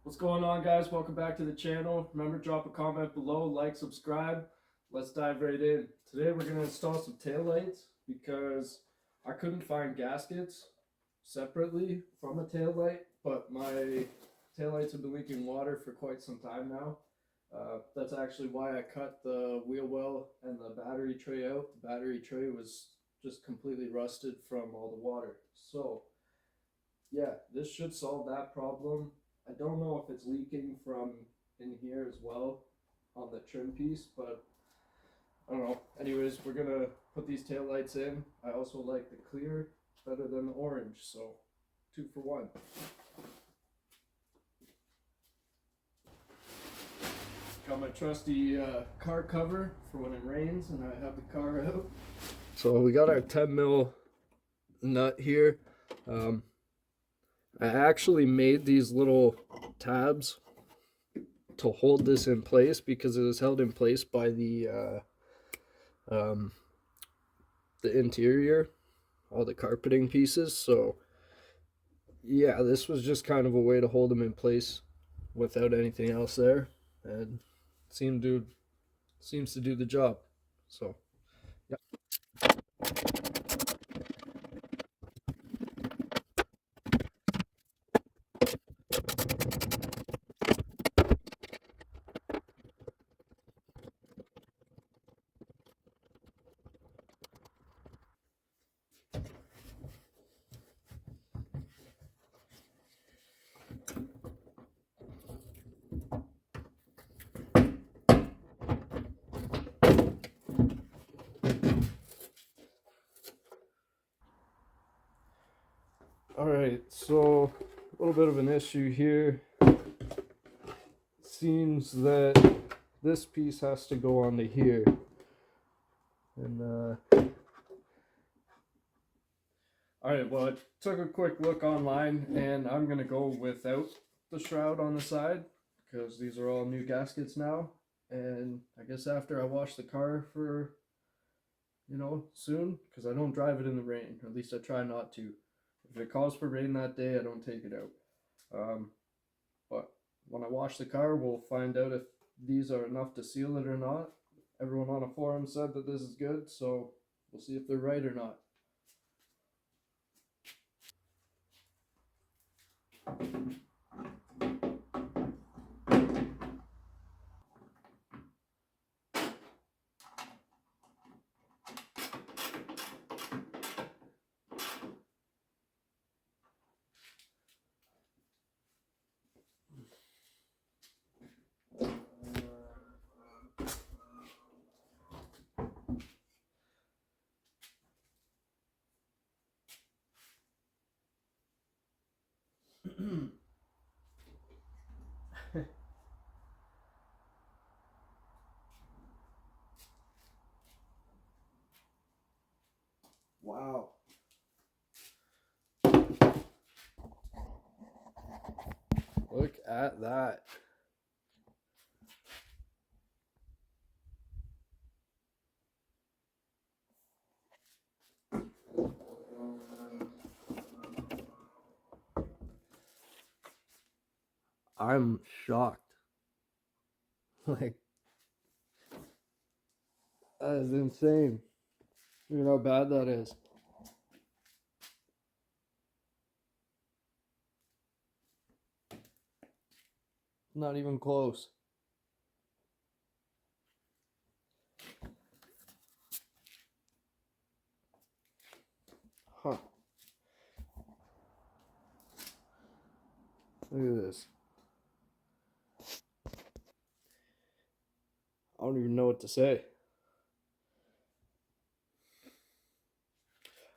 What's going on, guys? Welcome back to the channel. Remember, drop a comment below, like, subscribe. Let's dive right in. Today we're going to install some taillights because I couldn't find gaskets separately from a taillight, but my taillights have been leaking water for quite some time now. That's actually why I cut the wheel well and the battery tray out. The battery tray was just completely rusted from all the water. So yeah, this should solve that problem. I don't know if it's leaking from in here as well on the trim piece, but I don't know. Anyways, we're gonna put these tail lights in. I also like the clear better than the orange, so 2 for 1. Got my trusty car cover for when it rains and I have the car out. So we got our 10 mil nut here. I actually made these little tabs to hold this in place because it is held in place by the interior, all the carpeting pieces. So yeah, this was just kind of a way to hold them in place without anything else there, and seems to do the job. So yeah. Alright, so a little bit of an issue here. Seems that this piece has to go onto here. And alright, well, I took a quick look online and I'm gonna go without the shroud on the side because these are all new gaskets now. And I guess after I wash the car for, soon, because I don't drive it in the rain, or at least I try not to. If it calls for rain that day, I don't take it out. But when I wash the car, we'll find out if these are enough to seal it or not. Everyone on a forum said that this is good, so we'll see if they're right or not. Wow. Look at that. I'm shocked. Like, that is insane. You know how bad that is. Not even close. Huh. Look at this. I don't even know what to say.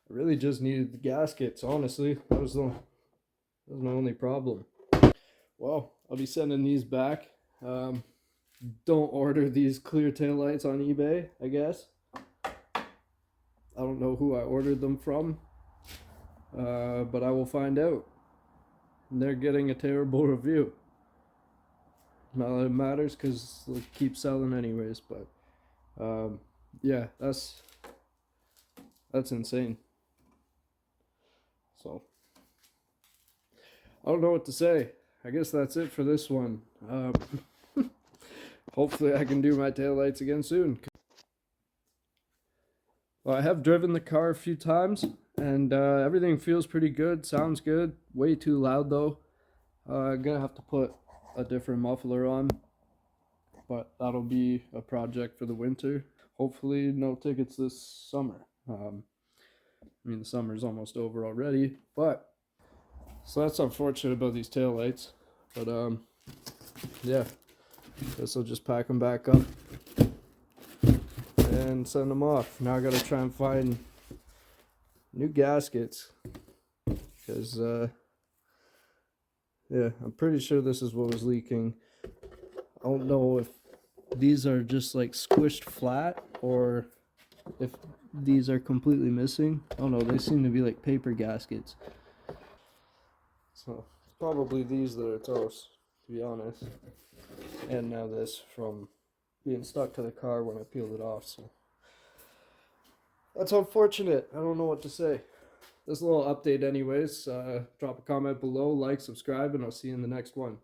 I really just needed the gaskets, honestly. That was my only problem. Well, I'll be sending these back. Don't order these clear taillights on eBay, I guess. I don't know who I ordered them from, but I will find out. And they're getting a terrible review. Not that it matters because they'll keep selling anyways, but yeah, that's insane. So I don't know what to say. I guess that's it for this one. Hopefully I can do my taillights again soon. Well, I have driven the car a few times, and everything feels pretty good, sounds good. Way too loud though. I'm gonna have to put a different muffler on, but that'll be a project for the winter. Hopefully no tickets this summer. I mean, the summer's almost over already, but so that's unfortunate about these taillights. But yeah, guess I'll just pack them back up and send them off. Now I gotta try and find new gaskets, because yeah, I'm pretty sure this is what was leaking. I don't know if these are just like squished flat or if these are completely missing. I don't know, they seem to be like paper gaskets. So it's probably these that are toast, to be honest. And now this from being stuck to the car when I peeled it off. So that's unfortunate. I don't know what to say. This little update anyways. Drop a comment below, like, subscribe, and I'll see you in the next one.